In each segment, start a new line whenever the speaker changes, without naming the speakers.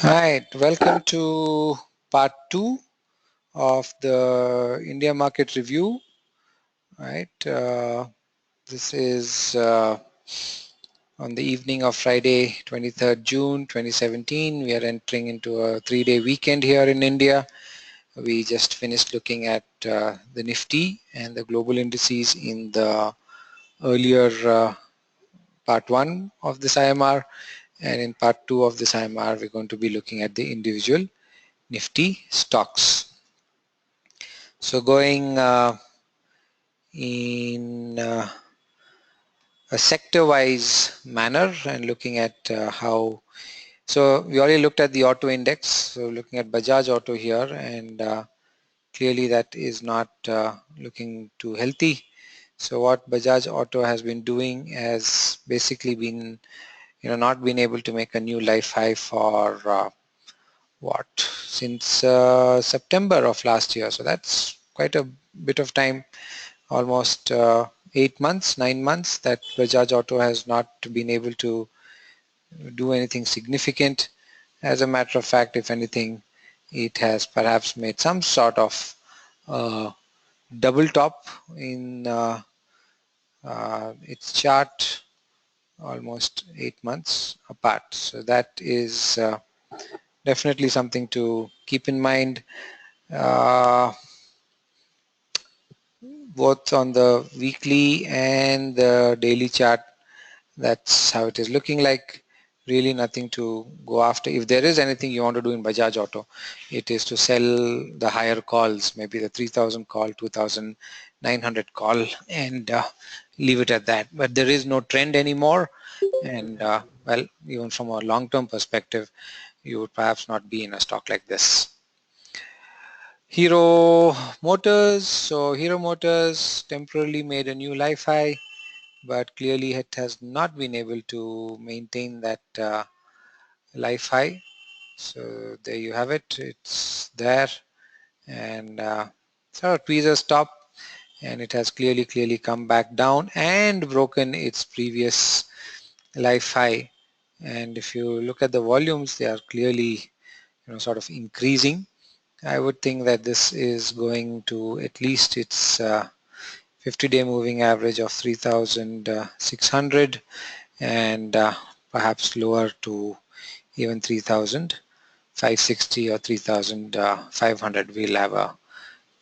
Right, welcome to part 2 of the India market review. Right, this is on the evening of Friday, 23rd June 2017. We are entering into a 3-day weekend here in India. We just finished looking at the Nifty and the global indices in the earlier part 1 of this IMR, and in part 2 of this IMR we're going to be looking at the individual Nifty stocks. So going in a sector-wise manner and looking at how, so we already looked at the auto index, so looking at Bajaj Auto here, and clearly that is not looking too healthy. So what Bajaj Auto has been doing has basically been, not been able to make a new life high for since September of last year. So that's quite a bit of time, almost 8 months, 9 months that Bajaj Auto has not been able to do anything significant. As a matter of fact, if anything, it has perhaps made some sort of double top in its chart almost 8 months apart. So that is definitely something to keep in mind. Both on the weekly and the daily chart, that's how it is looking like. Really nothing to go after. If there is anything you want to do in Bajaj Auto, it is to sell the higher calls, maybe the 3000 call, 2900 call, and leave it at that. But there is no trend anymore, and well, even from a long-term perspective, you would perhaps not be in a stock like this. Hero Motors. So Hero Motors temporarily made a new life high, but clearly it has not been able to maintain that life high. So there you have it. It's there, and sort of tweezers top, and it has clearly come back down and broken its previous life high. And if you look at the volumes, they are clearly sort of increasing. I would think that this is going to at least its 50-day moving average of 3,600, and perhaps lower to even 3,560 or 3,500. We'll have a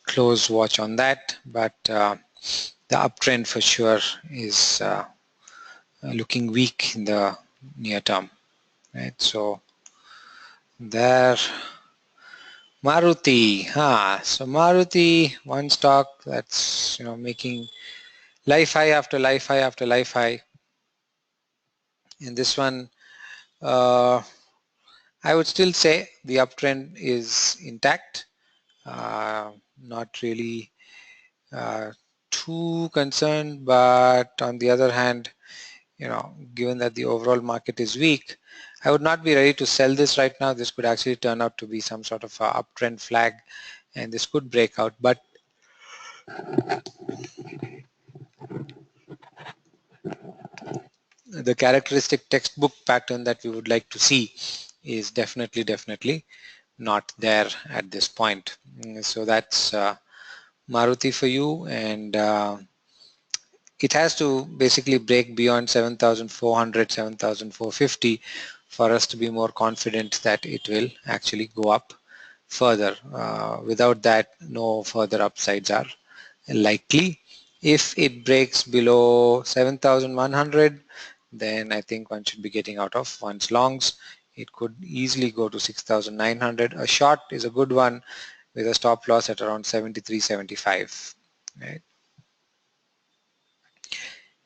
close watch on that, but the uptrend for sure is looking weak in the near term. Right, so there. Maruti, so Maruti, one stock that's making life high after life high after life high. In this one, I would still say the uptrend is intact. Not really too concerned, but on the other hand, given that the overall market is weak, I would not be ready to sell this right now. This could actually turn out to be some sort of a uptrend flag, and this could break out. But the characteristic textbook pattern that we would like to see is definitely not there at this point. So that's Maruti for you, and it has to basically break beyond 7,400, 7,450 for us to be more confident that it will actually go up further. Without that, no further upsides are likely. If it breaks below 7,100, then I think one should be getting out of one's longs. It could easily go to 6,900. A short is a good one with a stop loss at around 73.75. Right?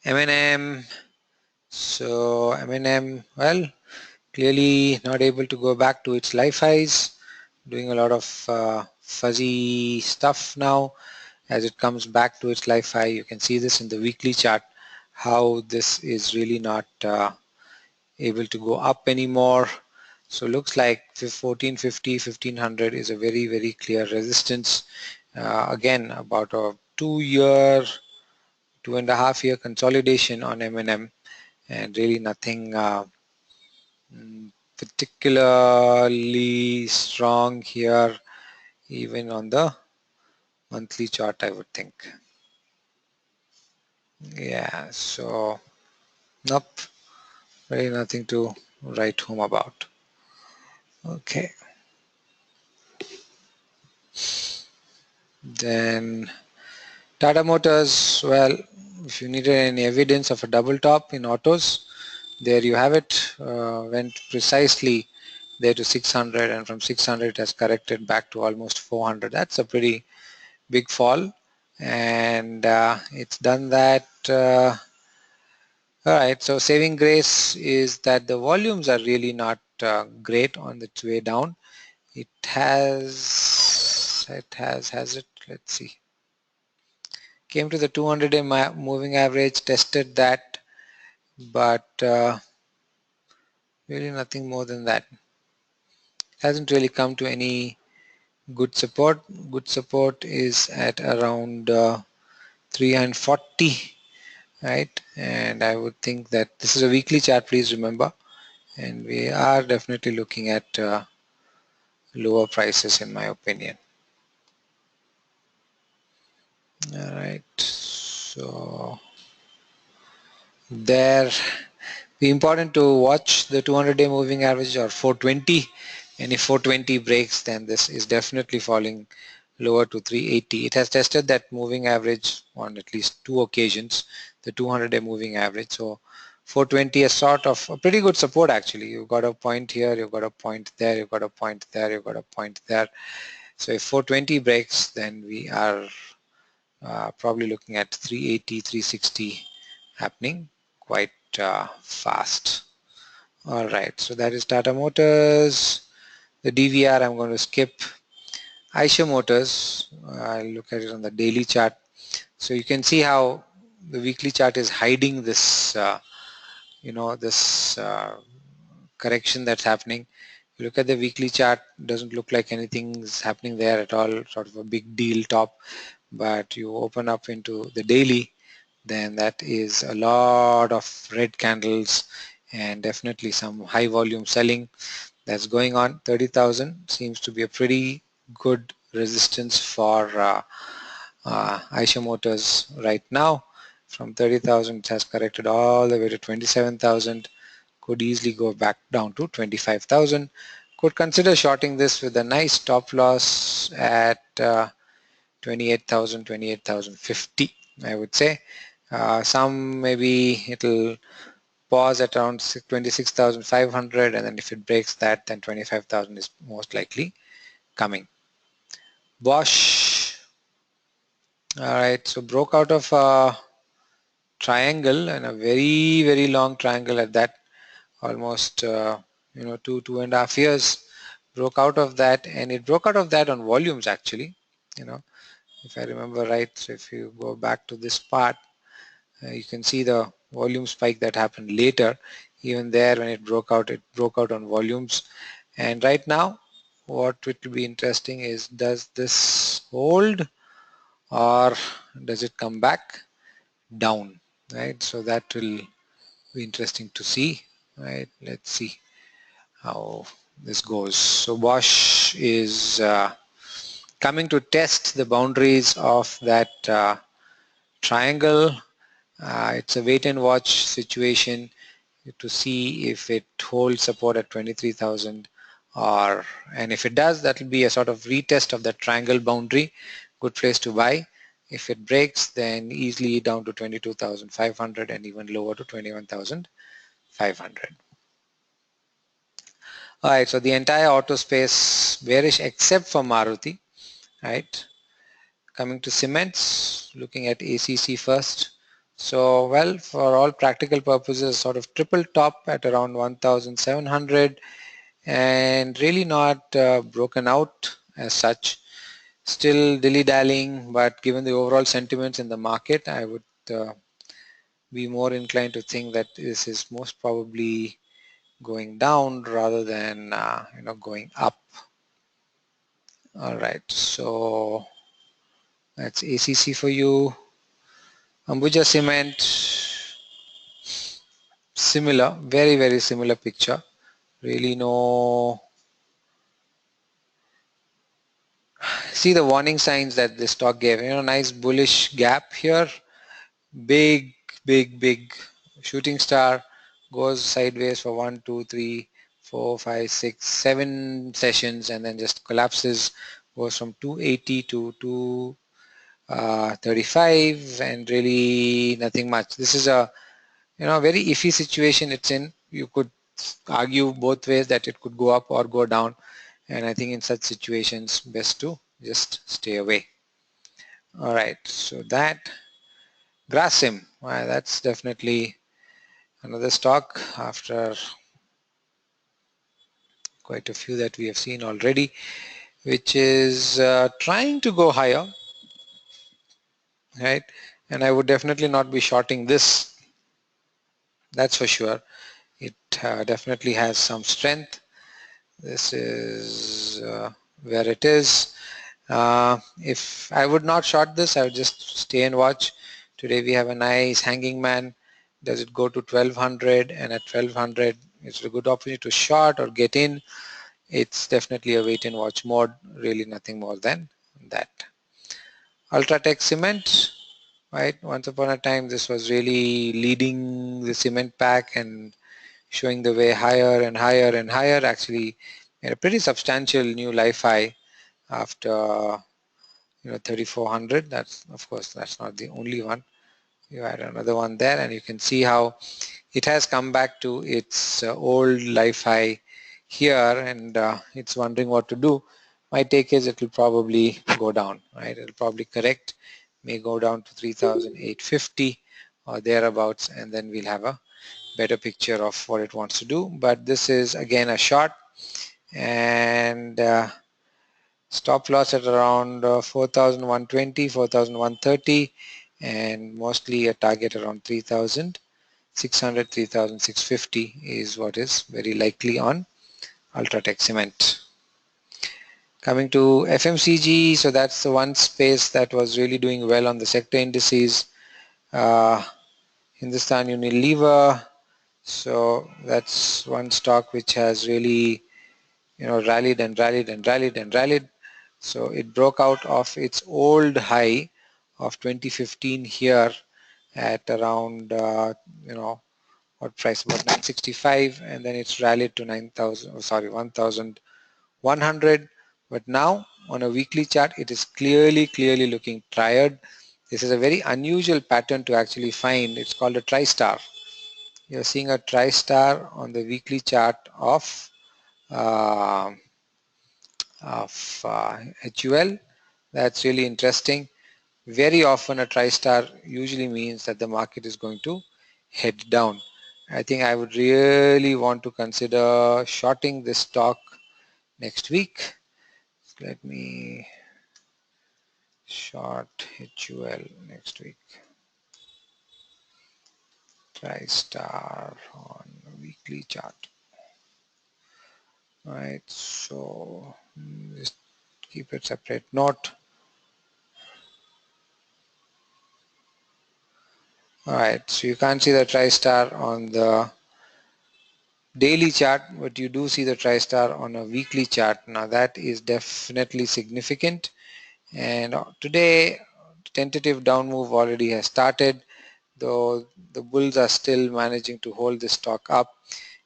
M&M. So M&M, well, clearly not able to go back to its life highs, doing a lot of fuzzy stuff now. As it comes back to its life high, you can see this in the weekly chart, how this is really not able to go up anymore. So looks like 1450, 1500 is a very clear resistance. Again, about a 2.5 year consolidation on M&M, and really nothing particularly strong here, even on the monthly chart, I would think. Yeah, so nope, really nothing to write home about. Okay. Then Tata Motors, well, if you needed any evidence of a double top in autos, there you have it. Went precisely there to 600, and from 600 it has corrected back to almost 400. That's a pretty big fall, and it's done that. All right, so saving grace is that the volumes are really not great on its way down. Has it, let's see, came to the 200-day moving average, tested that, but really nothing more than that. Hasn't really come to any good support. Good support is at around 340, right? And I would think that this is a weekly chart, please remember, and we are definitely looking at lower prices in my opinion. All right, so there, be important to watch the 200-day moving average or 420, and if 420 breaks, then this is definitely falling lower to 380. It has tested that moving average on at least 2 occasions, the 200-day moving average. So 420 is sort of a pretty good support actually. You've got a point here, you've got a point there, you've got a point there, you've got a point there. So if 420 breaks, then we are probably looking at 380, 360 happening quite fast. All right, so that is Tata Motors. The DVR I'm going to skip. Eicher Motors, I'll look at it on the daily chart. So you can see how the weekly chart is hiding this, this correction that's happening. You look at the weekly chart, doesn't look like anything's happening there at all, sort of a big deal top. But you open up into the daily, then that is a lot of red candles and definitely some high volume selling that's going on. 30,000 seems to be a pretty good resistance for Eicher Motors right now. From 30,000 it has corrected all the way to 27,000, could easily go back down to 25,000. Could consider shorting this with a nice stop loss at 28,000, 28,050, I would say. Some maybe it'll pause at around 26,500, and then if it breaks that, then 25,000 is most likely coming. Bosch, all right, so broke out of a triangle, and a very long triangle at that, almost 2.5 years. Broke out of that, and it broke out of that on volumes actually, if I remember right. So if you go back to this part, you can see the volume spike that happened later. Even there, when it broke out on volumes. And right now, what will be interesting is, does this hold or does it come back down, right? So that will be interesting to see, right? Let's see how this goes. So Bosch is coming to test the boundaries of that triangle. It's a wait and watch situation to see if it holds support at 23,000, and if it does, that will be a sort of retest of the triangle boundary. Good place to buy. If it breaks, then easily down to 22,500 and even lower to 21,500. All right, so the entire auto space bearish except for Maruti, right? Coming to cements, looking at ACC first. So, well, for all practical purposes, sort of triple top at around 1,700, and really not broken out as such. Still dilly-dallying, but given the overall sentiments in the market, I would be more inclined to think that this is most probably going down rather than going up. All right, so that's ACC for you. Ambuja Cement, similar, very similar picture. really no. See the warning signs that the stock gave. Nice bullish gap here. Big, big shooting star, goes sideways for 1, 2, 3, 4, 5, 6, 7 sessions, and then just collapses, goes from 280 to 235, and really nothing much. This is a very iffy situation it's in. You could argue both ways that it could go up or go down, and I think in such situations best to just stay away. All right, so that Grasim, that's definitely another stock after quite a few that we have seen already, which is trying to go higher, right? And I would definitely not be shorting this, that's for sure. It definitely has some strength. This is where it is. If I would not short this, I would just stay and watch. Today we have a nice hanging man. Does it go to 1200? And at 1200, it's a good opportunity to short or get in. It's definitely a wait and watch mode, really nothing more than that. Ultratech Cement, right? Once upon a time, this was really leading the cement pack and showing the way higher and higher and higher. Actually, made a pretty substantial new life high after 3400. That's, of course, that's not the only one. You had another one there, and you can see how it has come back to its old life high here, and it's wondering what to do. My take is it will probably go down, right? It will probably correct, may go down to 3,850 or thereabouts, and then we'll have a better picture of what it wants to do. But this is again a short, and stop loss at around 4,120, 4,130, and mostly a target around 3,600, 3,650 is what is very likely on Ultratech Cement. Coming to FMCG, so that's the one space that was really doing well on the sector indices. Hindustan Unilever, so that's one stock which has really rallied and rallied and rallied and rallied. So it broke out of its old high of 2015 here at around what price, about 965, and then it's rallied to 1,100. But now on a weekly chart, it is clearly looking tired. This is a very unusual pattern to actually find. It's called a tri-star. You're seeing a tri-star on the weekly chart of uh, HUL. That's really interesting. Very often a tri-star usually means that the market is going to head down. I think I would really want to consider shorting this stock next week. Let me short HUL next week. Tri-star on a weekly chart. All right, so just keep it separate note. All right, so you can't see the tri-star on the daily chart, but you do see the tri-star on a weekly chart. Now that is definitely significant, and today tentative down move already has started, though the bulls are still managing to hold the stock up.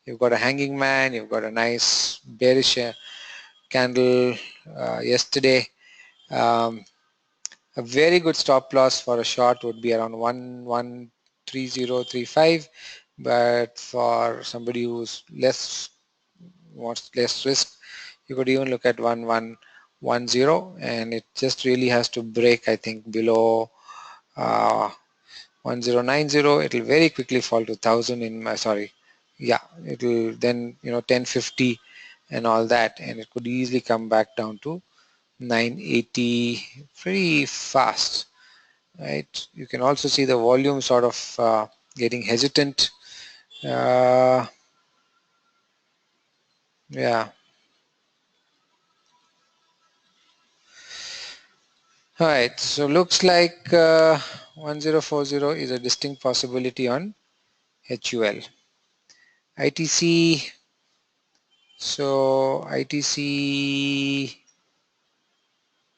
You've got a hanging man, you've got a nice bearish candle yesterday. A very good stop loss for a short would be around 113035, but for somebody who's wants less risk, you could even look at 1110, and it just really has to break, I think, below 1090. It'll very quickly fall to 1000 in my it'll then 1050 and all that, and it could easily come back down to 980 pretty fast, right? You can also see the volume sort of getting hesitant. Yeah. All right, so looks like 1040 is a distinct possibility on HUL. ITC, So ITC,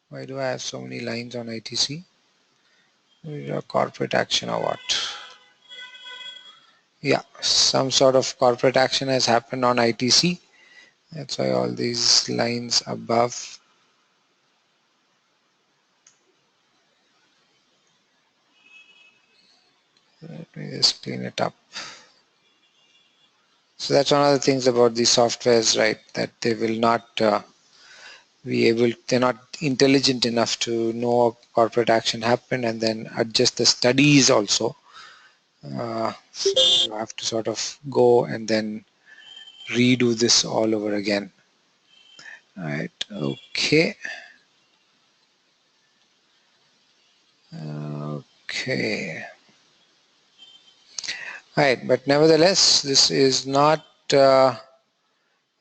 why do I have so many lines on ITC? Corporate action or what? Yeah, some sort of corporate action has happened on ITC. That's why all these lines above. Let me just clean it up. So that's one of the things about these softwares, right? That they will not they're not intelligent enough to know corporate action happened and then adjust the studies also. So you have to sort of go and then redo this all over again. All right, okay. Okay. All right, but nevertheless, this is not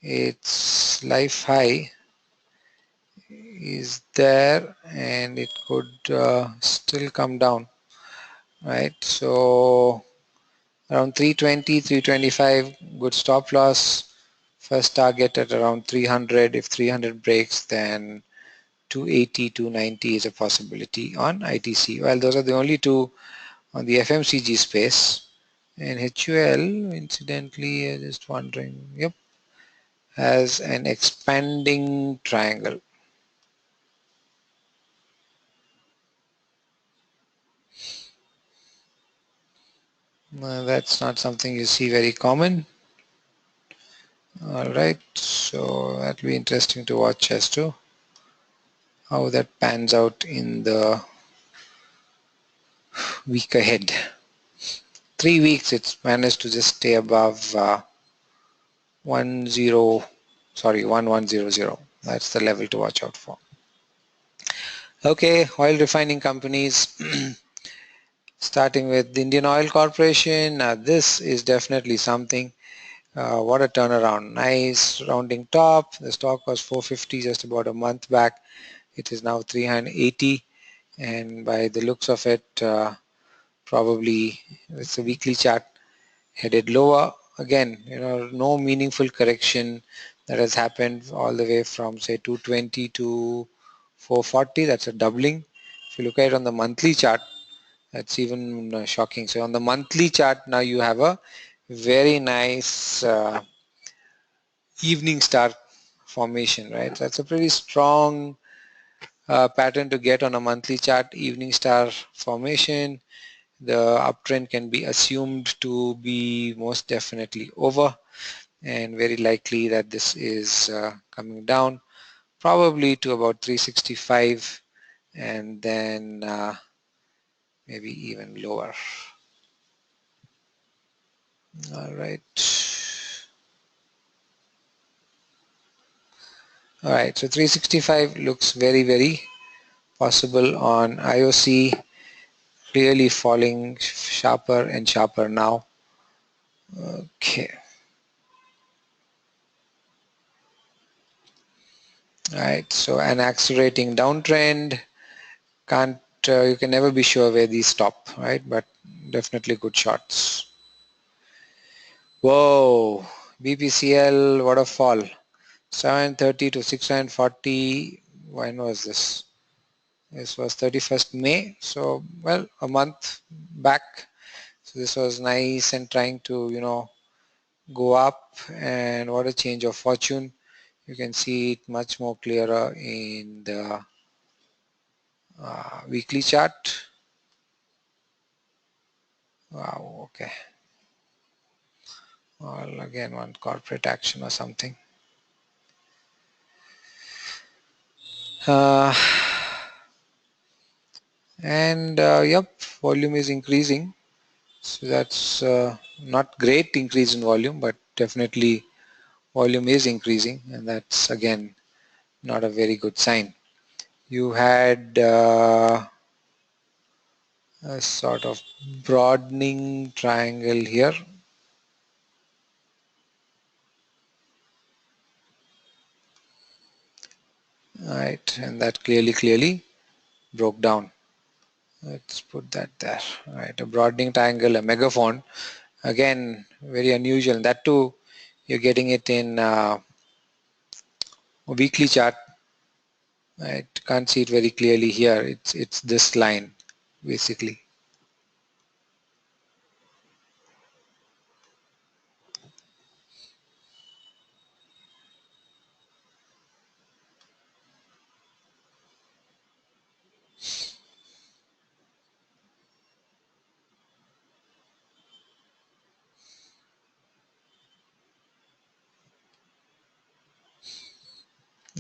its life high is there and it could still come down, right? So around 320, 325, good stop loss. First target at around 300. If 300 breaks, then 280, 290 is a possibility on ITC. Well, those are the only two on the FMCG space. And HUL, incidentally, just wondering, yep, has an expanding triangle. That's not something you see very common. All right, so that'll be interesting to watch as to how that pans out in the week ahead. 3 weeks it's managed to just stay above 1100. That's the level to watch out for. Okay, oil refining companies. Starting with the Indian Oil Corporation. This is definitely something. What a turnaround. Nice rounding top. The stock was 450 just about a month back. It is now 380, and by the looks of it, probably it's a weekly chart headed lower. Again, no meaningful correction that has happened all the way from say 220 to 440. That's a doubling. If you look at it on the monthly chart, that's even shocking. So on the monthly chart now you have a very nice evening star formation, right? That's a pretty strong pattern to get on a monthly chart, evening star formation. The uptrend can be assumed to be most definitely over, and very likely that this is coming down probably to about 365 and then maybe even lower. All right. All right, so 365 looks very, very possible on IOC, clearly falling sharper and sharper now. Okay. All right, so an accelerating downtrend. You can never be sure where these stop, right? But definitely good shots. Whoa, BPCL, what a fall. 730 to 640. When was this? This was 31st May. So, well, a month back. So this was nice and trying to, go up, and what a change of fortune. You can see it much more clearer in the weekly chart. Wow, okay. Well, again, one corporate action or something. Uh, and yep, volume is increasing. So that's not great increase in volume, but definitely volume is increasing, and that's again not a very good sign. You had a sort of broadening triangle here. Right, and that clearly broke down. Let's put that there. Right, a broadening triangle, a megaphone. Again, very unusual. That too, you're getting it in A weekly chart, I can't see it very clearly here. It's this line basically.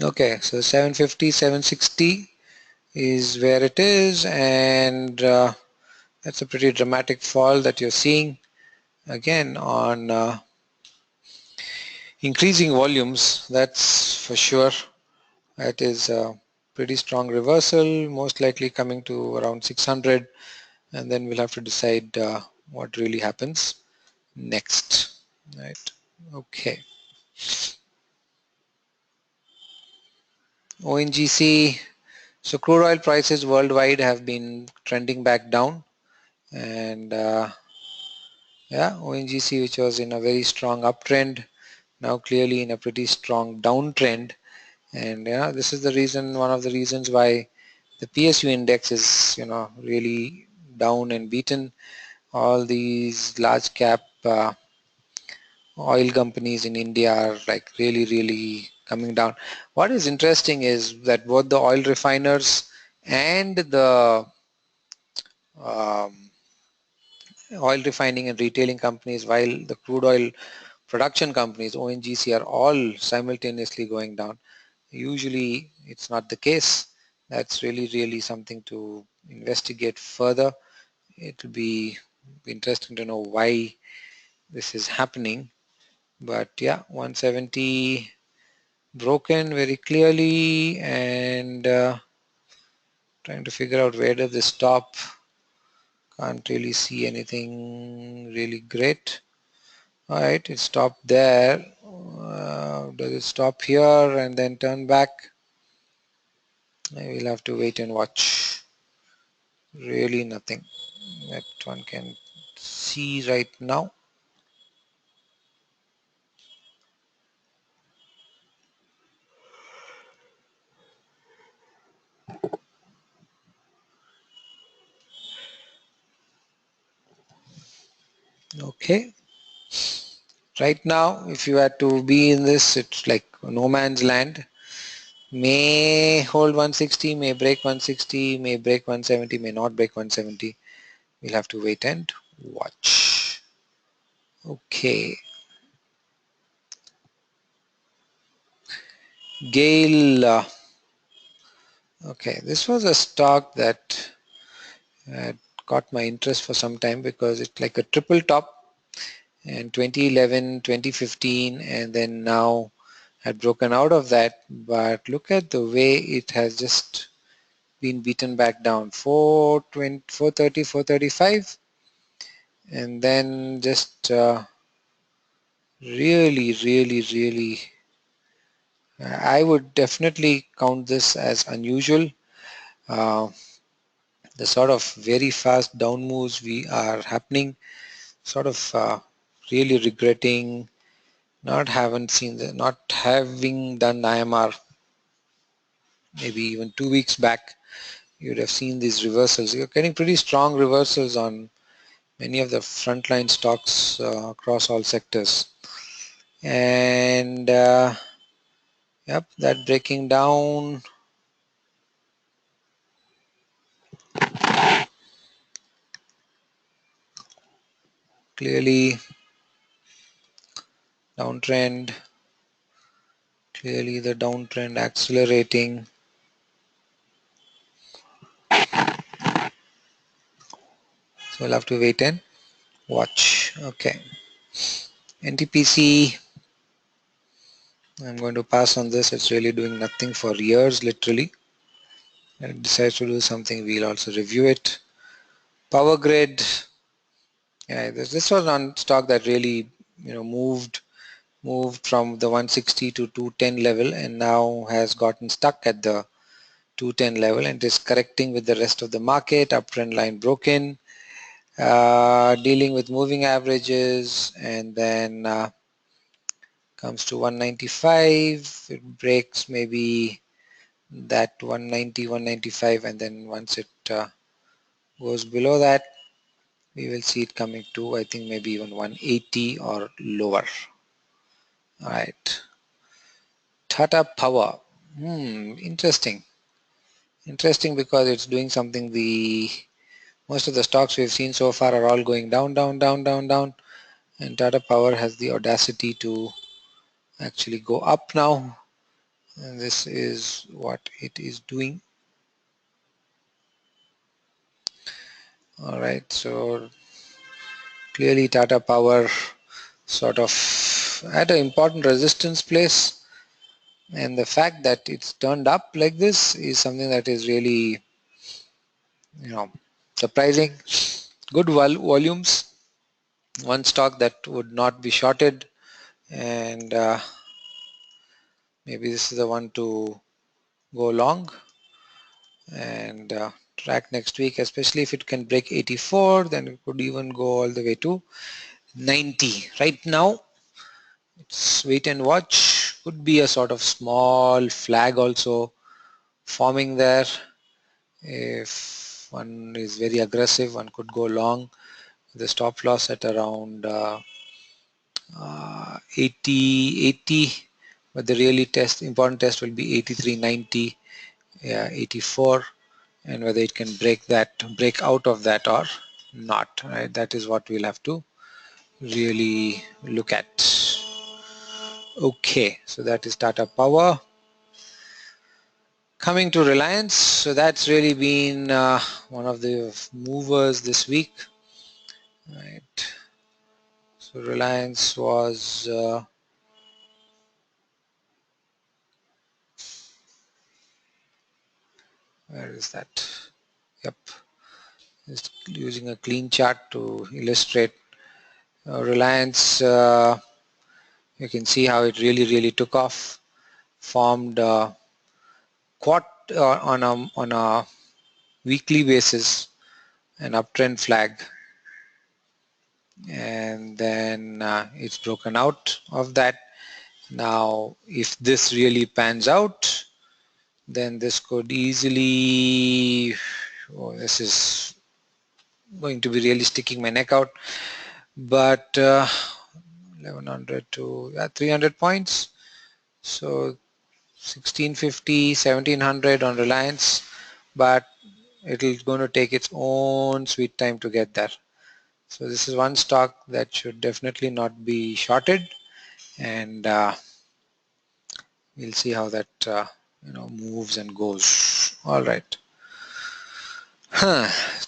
Okay, so 750, 760 is where it is, and that's a pretty dramatic fall that you're seeing again on increasing volumes. That's for sure. That is a pretty strong reversal, most likely coming to around 600, and then we'll have to decide what really happens next. Right? Okay. ONGC. So crude oil prices worldwide have been trending back down, and yeah, ONGC, which was in a very strong uptrend, now clearly in a pretty strong downtrend. And yeah, this is the reason, one of the reasons why the PSU index is, really down and beaten. All these large cap oil companies in India are like really coming down. What is interesting is that both the oil refiners and the um, oil refining and retailing companies, while the crude oil production companies, ONGC, are all simultaneously going down. Usually it's not the case. That's really something to investigate further. It will be interesting to know why this is happening. But yeah, 170 broken very clearly, and trying to figure out where does this stop. Can't really see anything really great. Alright, it stopped there. Does it stop here and then turn back? I will have to wait and watch. Really nothing that one can see right now. Okay. Right now, if you had to be in this, it's like no man's land. May hold 160, may break 160, may break 170, may not break 170. We'll have to wait and watch. Okay. Gale. Okay, this was a stock that had caught my interest for some time because it's like a triple top, and 2011, 2015, and then now had broken out of that. But look at the way it has just been beaten back down. 420, 430, 435, and then just really I would definitely count this as unusual. Uh, the sort of very fast down moves we are happening, sort of really regretting not having done IMR maybe even 2 weeks back. You'd have seen these reversals. You're getting pretty strong reversals on many of the frontline stocks across all sectors. And yep, that breaking down. Clearly downtrend. Clearly the downtrend accelerating. So we'll have to wait and watch. Okay. Ntpc. I'm going to pass on this. It's really doing nothing for years, literally. It decides to do something, we'll also review it. Power grid. Yeah, this was on stock that really, moved from the 160 to 210 level, and now has gotten stuck at the 210 level and is correcting with the rest of the market. Uptrend line broken. Dealing with moving averages, and then comes to 195, it breaks maybe that 190, 195, and then once it goes below that, we will see it coming to, I think, maybe even 180 or lower. All right. Tata Power. Interesting. Interesting because it's doing something most of the stocks we've seen so far are all going down, down, down, down, down. And Tata Power has the audacity to actually go up now. And this is what it is doing. All right. So clearly Tata Power sort of at an important resistance place. And the fact that it's turned up like this is something that is really, surprising. Good volumes. One stock that would not be shorted, and maybe this is the one to go long and track next week, especially if it can break 84, then it could even go all the way to 90. Right now, it's wait and watch. Could be a sort of small flag also forming there. If one is very aggressive, one could go long. The stop loss at around 80, but the really important test will be 83.90, 84, and whether it can break out of that or not. Right? That is what we'll have to really look at. Okay, so that is Tata Power. Coming to Reliance, so that's really been one of the movers this week. Right. So Reliance was where is that? Yep. Just using a clean chart to illustrate Reliance. You can see how it really took off. Formed on a weekly basis an uptrend flag, and then it's broken out of that. Now, if this really pans out, then this could easily, this is going to be really sticking my neck out, but 1100 to 300 points, so 1650, 1700 on Reliance, but it's going to take its own sweet time to get there. So this is one stock that should definitely not be shorted, and we'll see how that moves and goes. All right.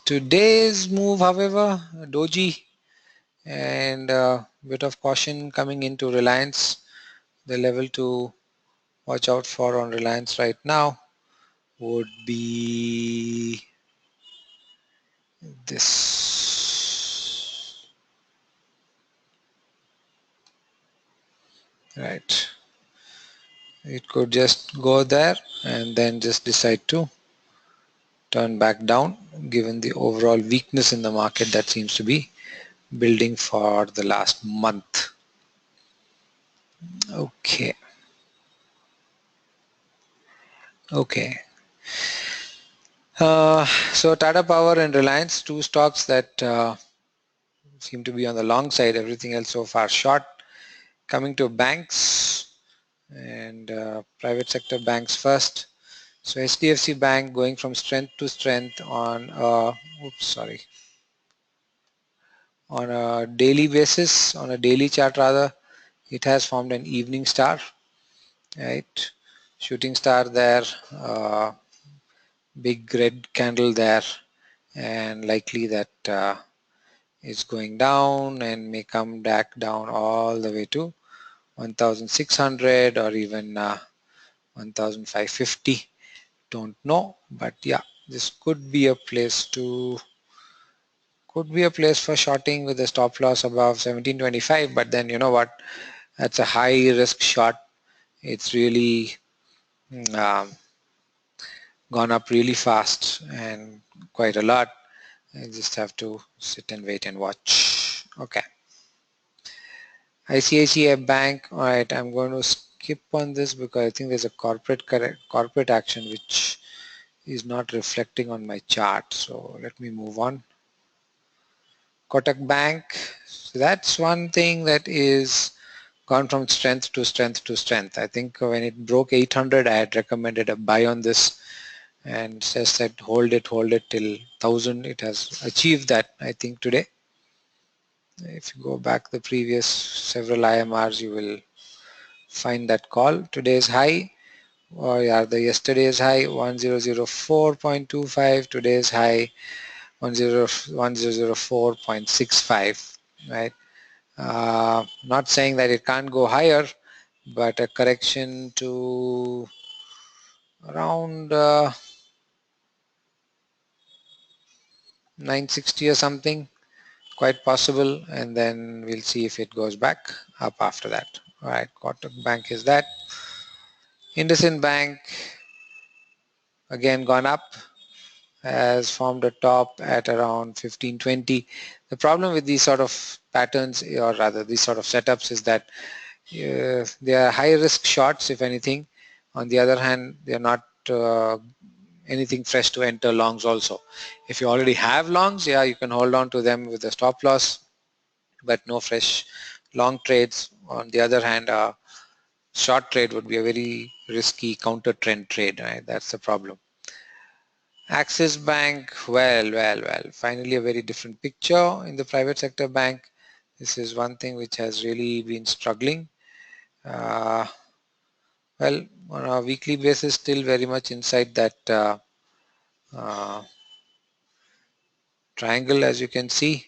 Today's move, however, doji, and a bit of caution coming into Reliance. The level to watch out for on Reliance right now would be this. Right. It could just go there and then just decide to turn back down, given the overall weakness in the market that seems to be building for the last month. Okay. So Tata Power and Reliance, two stocks that seem to be on the long side, everything else so far short. Coming to banks and private sector banks first. So HDFC Bank going from strength to strength on on a daily basis, on a daily chart rather. It has formed an evening star, right? Shooting star there, big red candle there, and likely that is going down and may come back down all the way to 1600 or even 1550. Don't know, but yeah, this could be a place for shorting with a stop loss above 1725. But then you know what? That's a high risk short. It's really gone up really fast and quite a lot. I just have to sit and wait and watch. Okay. ICICI Bank. All right, I'm going to skip on this because I think there's a corporate action which is not reflecting on my chart. So let me move on. Kotick Bank. So that's one thing that is gone from strength to strength to strength. I think when it broke 800, I had recommended a buy on this and says that hold it till 1000. It has achieved that, I think, today. If you go back the previous several IMRs, you will find that call. Today's high, or yeah, the yesterday's high 1004.25, today's high 1004.65, right? Not saying that it can't go higher, but a correction to around 960 or something, quite possible, and then we'll see if it goes back up after that. All right, Kotak Bank is that. IndusInd Bank again gone up, has formed a top at around 1520. The problem with these sort of patterns, or rather these sort of setups, is that they are high risk shorts, if anything. On the other hand, they are not anything fresh to enter longs also. If you already have longs, yeah, you can hold on to them with a stop loss, but no fresh long trades. On the other hand, a short trade would be a very risky counter trend trade, right? That's the problem. Axis Bank, well, finally a very different picture in the private sector bank. This is one thing which has really been struggling. Well, on a weekly basis, still very much inside that triangle, as you can see.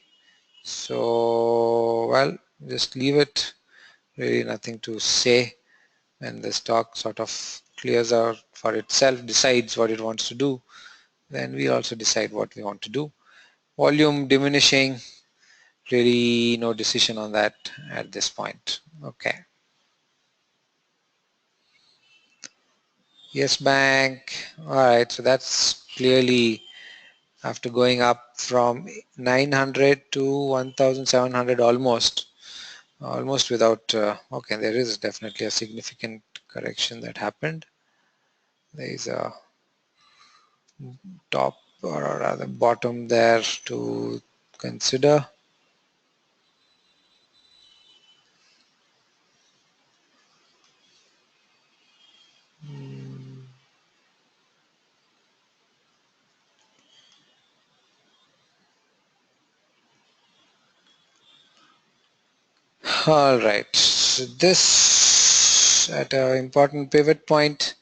So, well, just leave it. Really nothing to say. When the stock sort of clears out for itself, decides what it wants to do, then we also decide what we want to do. Volume diminishing, really no decision on that at this point. Okay. Yes Bank. All right, so that's clearly after going up from 900 to 1700 almost without okay, there is definitely a significant correction that happened. There is a top or rather bottom there to consider. All right, so this at an important pivot point,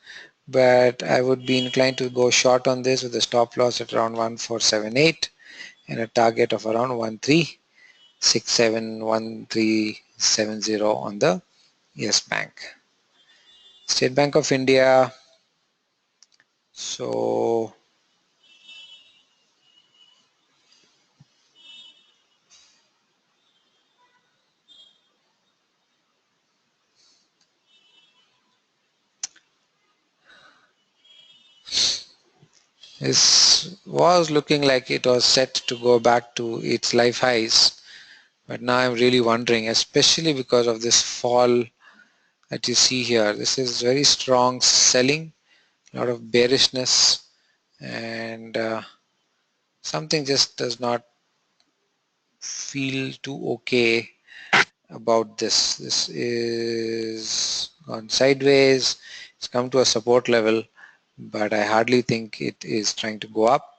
but I would be inclined to go short on this with a stop loss at around 1478 and a target of around 1367, 1370 on the Yes Bank. State Bank of India. So this was looking like it was set to go back to its life highs, but now I'm really wondering, especially because of this fall that you see here. This is very strong selling, a lot of bearishness, and something just does not feel too okay about this. This is gone sideways. It's come to a support level, but I hardly think it is trying to go up.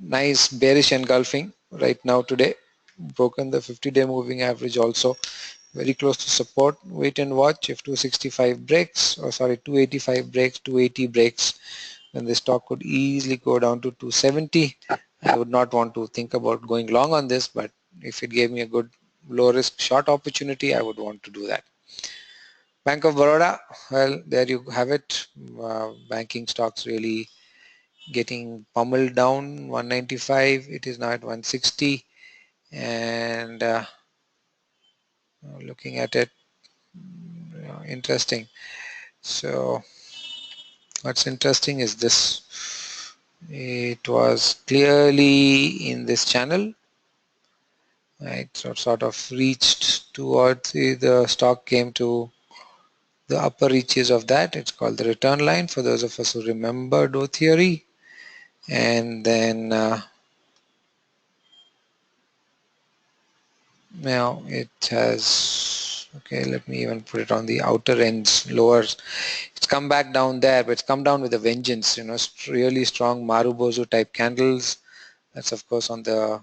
Nice bearish engulfing right now today. Broken the 50-day moving average also. Very close to support. Wait and watch. If 265 breaks, or sorry, 285 breaks, 280 breaks, then the stock could easily go down to 270. I would not want to think about going long on this, but if it gave me a good low risk short opportunity, I would want to do that. Bank of Baroda, well, there you have it. Banking stocks really getting pummeled down. 195, it is now at 160, and looking at it, interesting. So what's interesting is this. It was clearly in this channel. right? So sort of reached towards the stock came to the upper reaches of that. It's called the return line for those of us who remember Doe theory. And then now it has, okay, let me even put it on the outer ends, lower. It's come back down there, but it's come down with a vengeance, you know, really strong Marubozu type candles. That's of course on the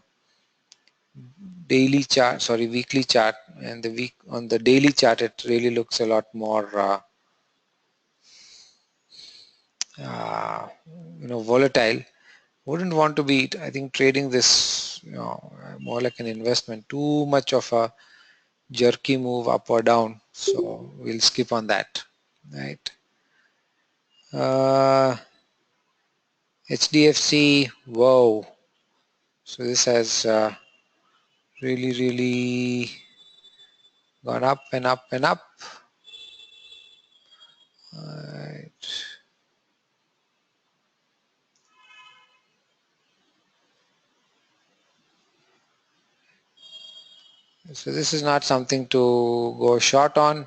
daily chart, sorry, weekly chart, and the week on the daily chart it really looks a lot more uh, volatile. Wouldn't want to be, I think, trading this, more like an investment. Too much of a jerky move up or down, so we'll skip on that, right? HDFC, whoa, so this has really gone up and up and up. Right. So this is not something to go short on.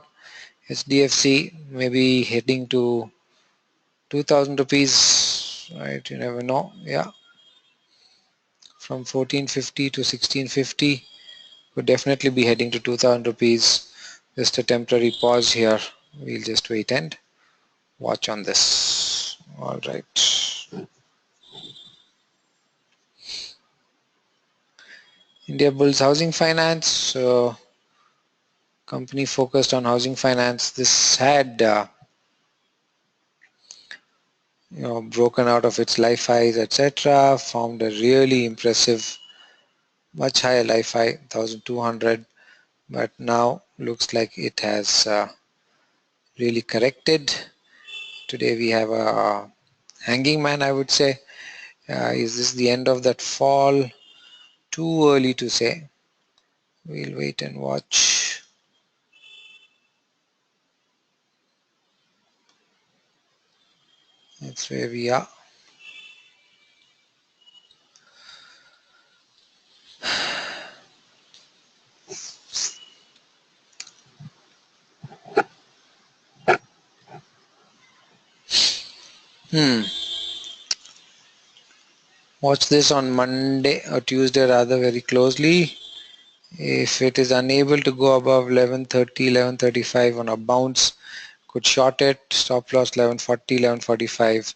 HDFC maybe heading to 2000 rupees, right? You never know. Yeah, from 1450 to 1650 could definitely be heading to 2000 rupees. Just a temporary pause here. We'll just wait and watch on this. All right. India Bulls Housing Finance. So company focused on housing finance. This had broken out of its life highs, etc. Formed a really impressive, much higher life high, 1200, but now looks like it has really corrected. Today we have a hanging man, I would say. Is this the end of that fall? Too early to say. We'll wait and watch. That's where we are. Watch this on Monday or Tuesday rather very closely. If it is unable to go above 1130, 1135 on a bounce, could short it. Stop loss 1140, 1145.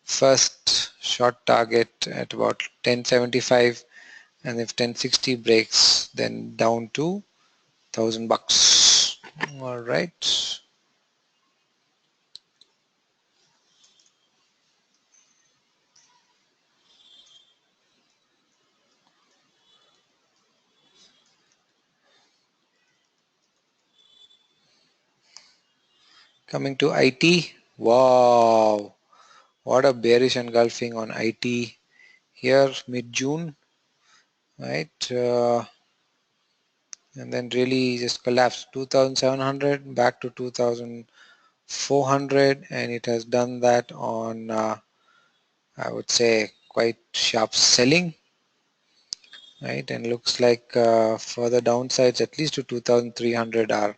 First short target at about 1075, and if 1060 breaks, then down to $1,000. All right. Coming to IT. Wow, what a bearish engulfing on IT here mid-June, right? And then really just collapsed 2,700 back to 2,400, and it has done that on I would say quite sharp selling, right? And looks like further downsides at least to 2,300 are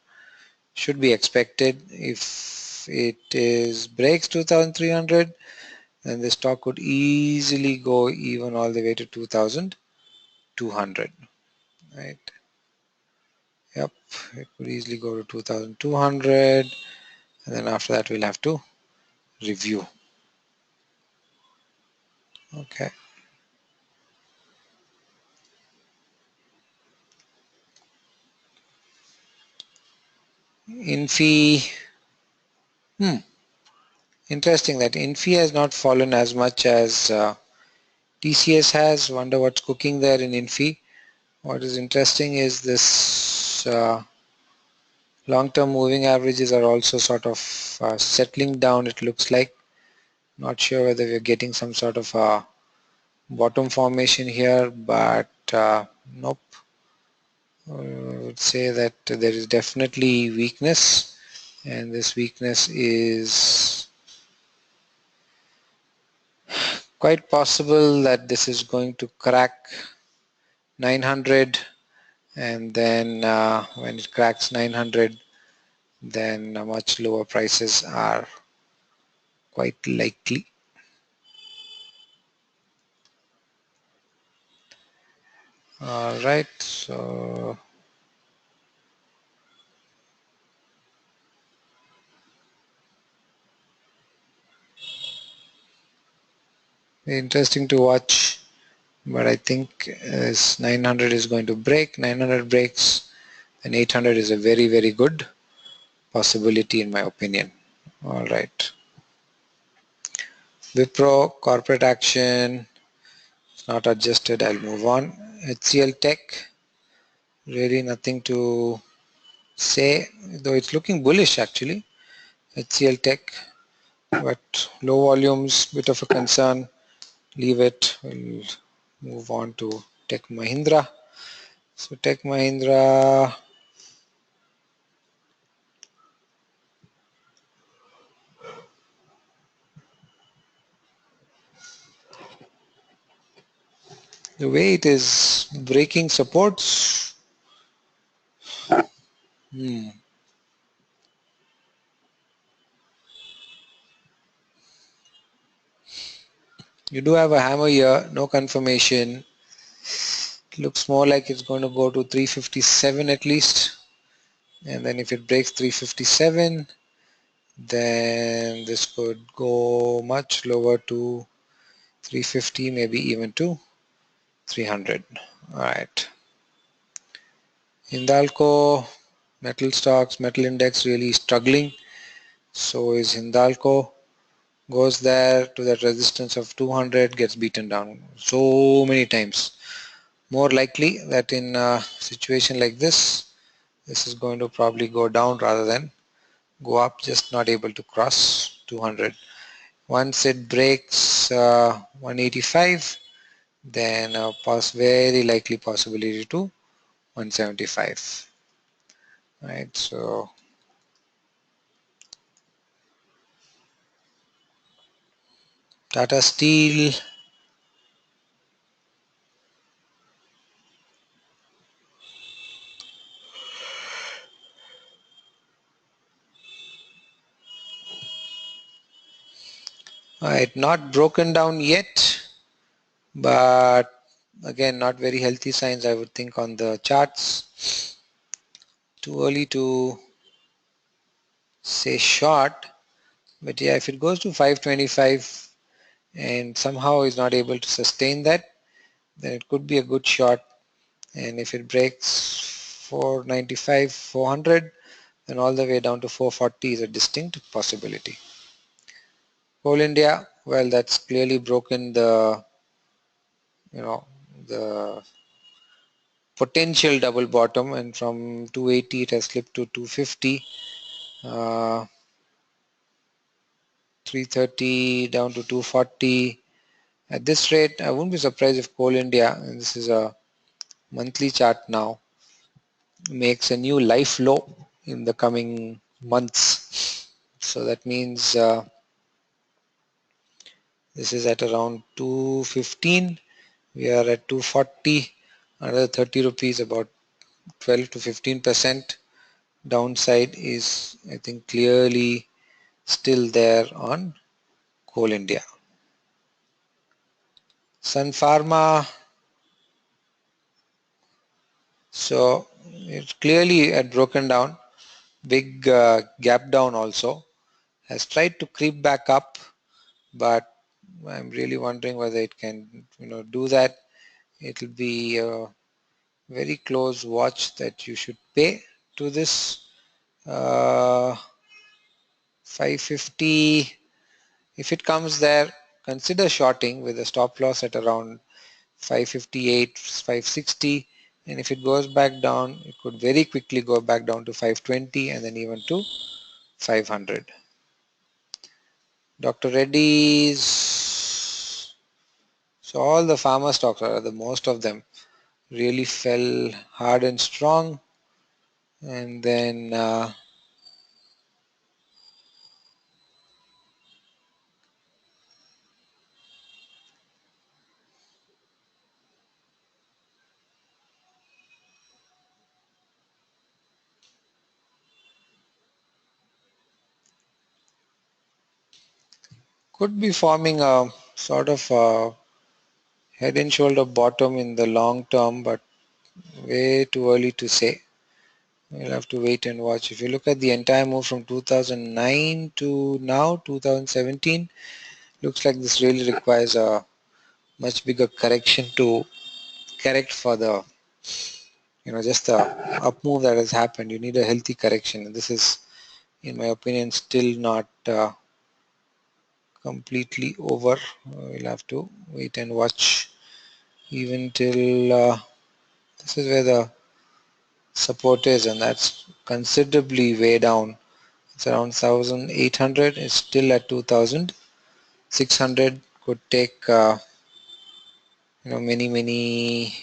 should be expected. If it is breaks 2,300, then the stock could easily go even all the way to 2,200, right? Yep, it could easily go to 2,200, and then after that we'll have to review. Okay. Infi, interesting that Infi has not fallen as much as TCS has. Wonder what's cooking there in Infi. What is interesting is this long-term moving averages are also sort of settling down, it looks like. Not sure whether we're getting some sort of a bottom formation here, but nope. I would say that there is definitely weakness, and this weakness is quite possible that this is going to crack 900, and then when it cracks 900, then much lower prices are quite likely. All right, so interesting to watch, but I think as 900 is going to break, 900 breaks, then 800 is a very, very good possibility in my opinion. All right. Wipro, corporate action, not adjusted, I'll move on. HCL Tech, really nothing to say, though it's looking bullish actually. HCL Tech, but low volumes, bit of a concern. Leave it. We'll move on to Tech Mahindra. So Tech Mahindra, the way it is breaking supports, you do have a hammer here, no confirmation. It looks more like it's going to go to 357 at least. And then if it breaks 357, then this could go much lower to 350, maybe even to 300. All right. Hindalco, metal stocks, metal index really struggling. So is Hindalco. Goes there to that resistance of 200, gets beaten down so many times. More likely that in a situation like this is going to probably go down rather than go up, just not able to cross 200. Once it breaks 185, then very likely possibility to 175. Right, so Tata Steel, right, not broken down yet, but again not very healthy signs I would think on the charts. Too early to say short, but yeah, if it goes to 525 and somehow is not able to sustain that, then it could be a good shot. And if it breaks 495, 400, then all the way down to 440 is a distinct possibility. Coal India, well, that's clearly broken the, the potential double bottom, and from 280 it has slipped to 250, 330 down to 240. At this rate, I wouldn't be surprised if Coal India, and this is a monthly chart now, makes a new life low in the coming months. So that means this is at around 215. We are at 240. Another 30 rupees, about 12 to 15% downside is, I think, clearly still there on Coal India. Sun Pharma, so it's clearly had broken down, big gap down also, has tried to creep back up, but I'm really wondering whether it can do that. It will be a very close watch that you should pay to this 550. If it comes there, consider shorting with a stop loss at around 558, 560, and if it goes back down, it could very quickly go back down to 520 and then even to 500. Dr. Reddy's, so all the pharma stocks, or the most of them, really fell hard and strong, and then could be forming a sort of a head and shoulder bottom in the long term, but way too early to say. We'll have to wait and watch. If you look at the entire move from 2009 to now, 2017, looks like this really requires a much bigger correction to correct for the, just the up move that has happened. You need a healthy correction, and this is, in my opinion, still not completely over. We'll have to wait and watch even till this is where the support is, and that's considerably way down. It's around 1800. It's still at 2600. Could take many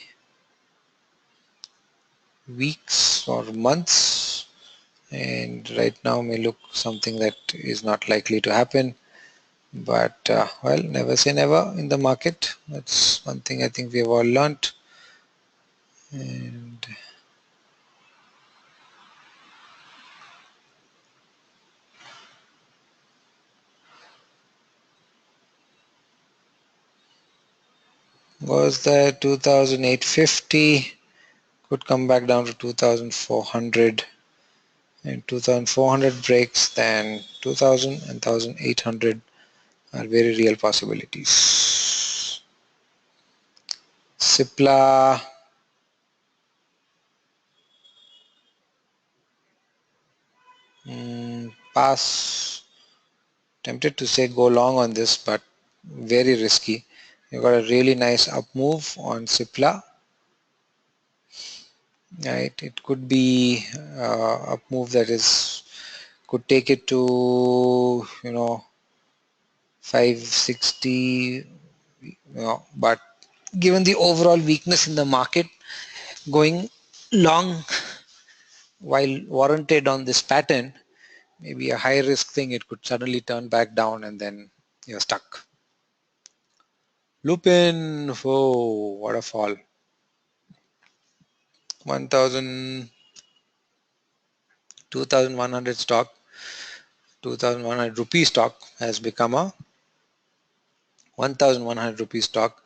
weeks or months, and right now may look something that is not likely to happen. But well, never say never in the market. That's one thing I think we have all learnt. And was there 2850, could come back down to 2400, and 2400 breaks, then 2000 and 1800 are very real possibilities. Cipla, pass. Tempted to say go long on this, but very risky. You got a really nice up move on Cipla. Right, it could be up move that is could take it to 560, but given the overall weakness in the market, going long while warranted on this pattern, maybe a high risk thing. It could suddenly turn back down and then you're stuck. Lupin, oh, what a fall. 2100 stock, 2100 rupee stock has become a 1100 rupee stock.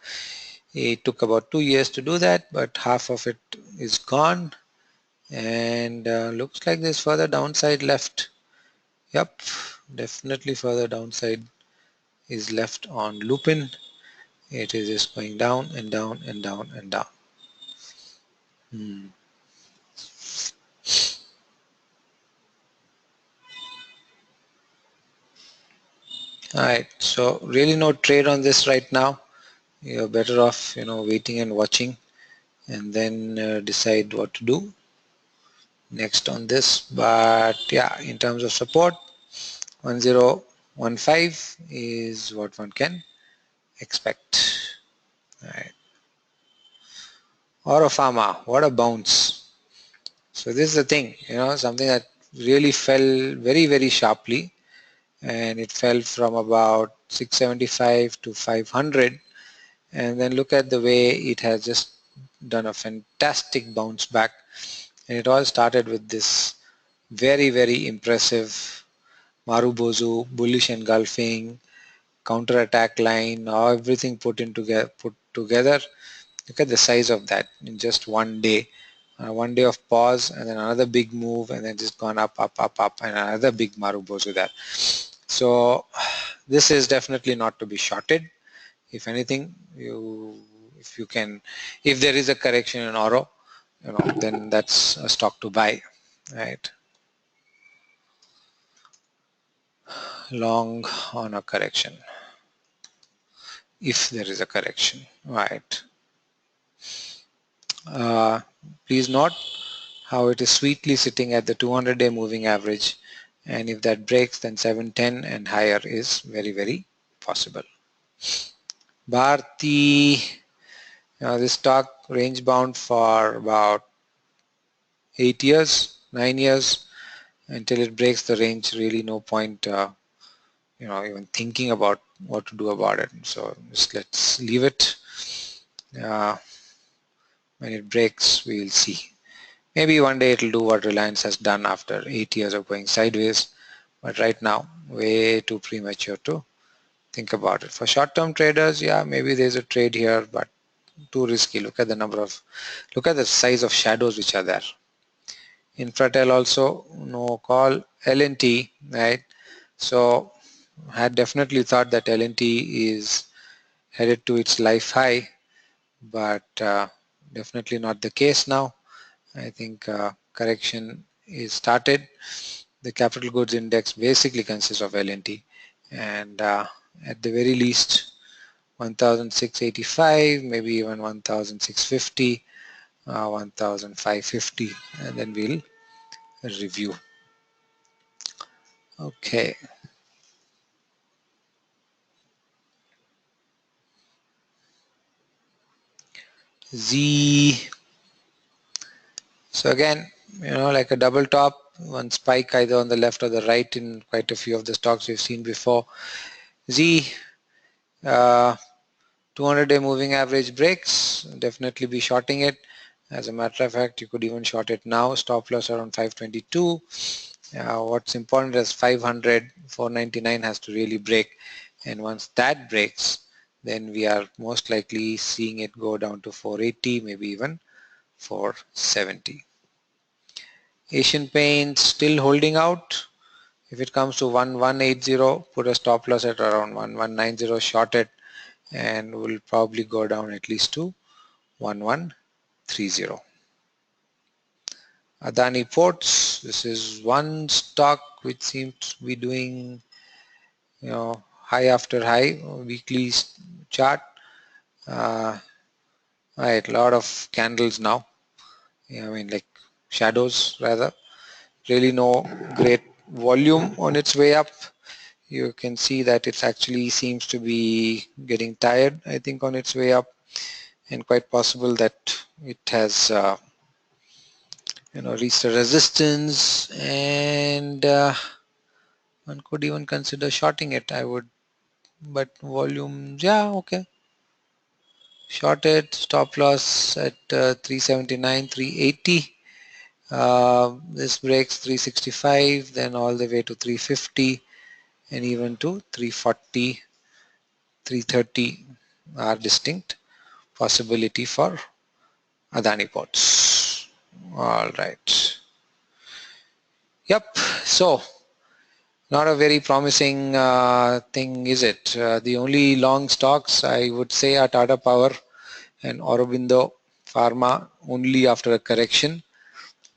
It took about 2 years to do that, but half of it is gone, and looks like there's further downside left. Yep, definitely further downside is left on Lupin. It is just going down and down and down and down. Alright, so really no trade on this right now. You're better off, waiting and watching, and then decide what to do next on this. But yeah, in terms of support, 1015 is what one can expect. Alright. Oro Pharma, what a bounce. So this is the thing, something that really fell very, very sharply, and it fell from about 675 to 500, and then look at the way it has just done a fantastic bounce back. And it all started with this very, very impressive Marubozu bullish engulfing counter-attack line, everything put together. Look at the size of that in just one day. One day of pause, and then another big move, and then just gone up, up, up, up, and another big Marubozu there. So this is definitely not to be shorted. If anything, if there is a correction in Oro, then that's a stock to buy, right? Long on a correction, if there is a correction, right? Please note how it is sweetly sitting at the 200-day moving average, and if that breaks, then 710 and higher is very, very possible. Bharti, this stock range bound for about 8 years, 9 years, until it breaks the range. Really no point even thinking about what to do about it. So just let's leave it. When it breaks, we'll see. Maybe one day it'll do what Reliance has done after 8 years of going sideways, but right now way too premature to think about it. For short-term traders, yeah, maybe there's a trade here, but too risky. Look at the size of shadows which are there. Infratel also no call. L&T, right? So had definitely thought that L&T is headed to its life high, but definitely not the case now. I think correction is started. The capital goods index basically consists of L&T, and at the very least 1685, maybe even 1650, 1550, and then we'll review. Okay. Z. So again, like a double top, one spike either on the left or the right in quite a few of the stocks we've seen before. Z, 200-day moving average breaks, definitely be shorting it. As a matter of fact, you could even short it now. Stop loss around 522. What's important is 500, 499 has to really break, and once that breaks, then we are most likely seeing it go down to 480, maybe even 470. Asian Paints still holding out. If it comes to 1180, put a stop loss at around 1190, short it, and will probably go down at least to 1130. Adani Ports, this is one stock which seems to be doing high after high, weekly chart. Right, a lot of candles now. I mean, like shadows rather. Really no great volume on its way up. You can see that it actually seems to be getting tired, I think, on its way up, and quite possible that it has reached a resistance, and one could even consider shorting it. I would, but volumes, yeah, okay. Short it, stop loss at 379, 380. This breaks 365, then all the way to 350, and even to 340, 330 are distinct possibility for Adani Ports. All right. Yep. So not a very promising thing, is it? The only long stocks I would say are Tata Power and Aurobindo Pharma, only after a correction.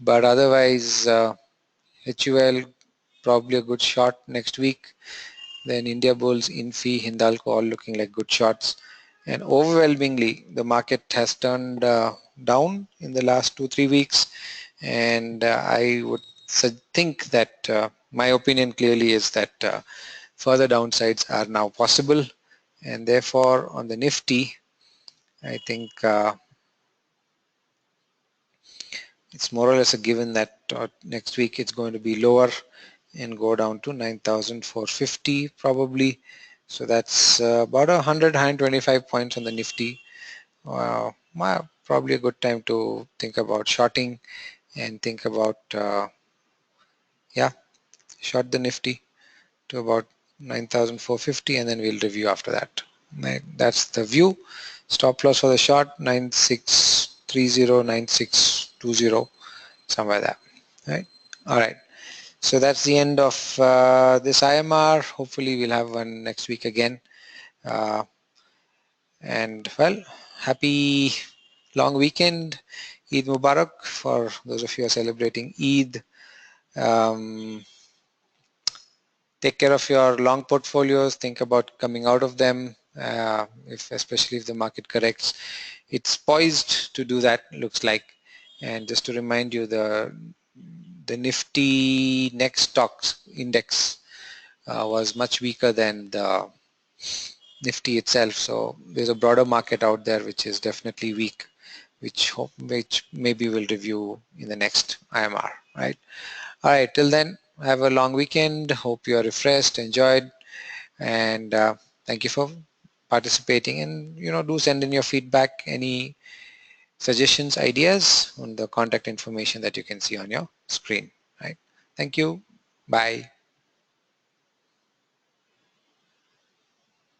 But otherwise, HUL probably a good shot next week. Then India Bulls, Infi, Hindalco all looking like good shots. And overwhelmingly, the market has turned down in the last 2-3 weeks. And I would think that my opinion clearly is that further downsides are now possible. And therefore, on the Nifty, I think it's more or less a given that next week it's going to be lower and go down to 9,450 probably. So that's about 125 points on the Nifty. Probably a good time to think about shorting and think about short the Nifty to about 9,450, and then we'll review after that. That's the view. Stop loss for the short 9630, 9620, somewhere there. Right. All right. So that's the end of this IMR. Hopefully we'll have one next week again. And well, happy long weekend. Eid Mubarak for those of you who are celebrating Eid. Take care of your long portfolios. Think about coming out of them, especially if the market corrects. It's poised to do that, looks like. And just to remind you, the Nifty next stocks index was much weaker than the Nifty itself. So there's a broader market out there which is definitely weak, which maybe we'll review in the next IMR. Right. All right. Till then, have a long weekend. Hope you are refreshed, enjoyed, and thank you for participating. And do send in your feedback, any suggestions, ideas on the contact information that you can see on your screen. Right. Thank you. Bye.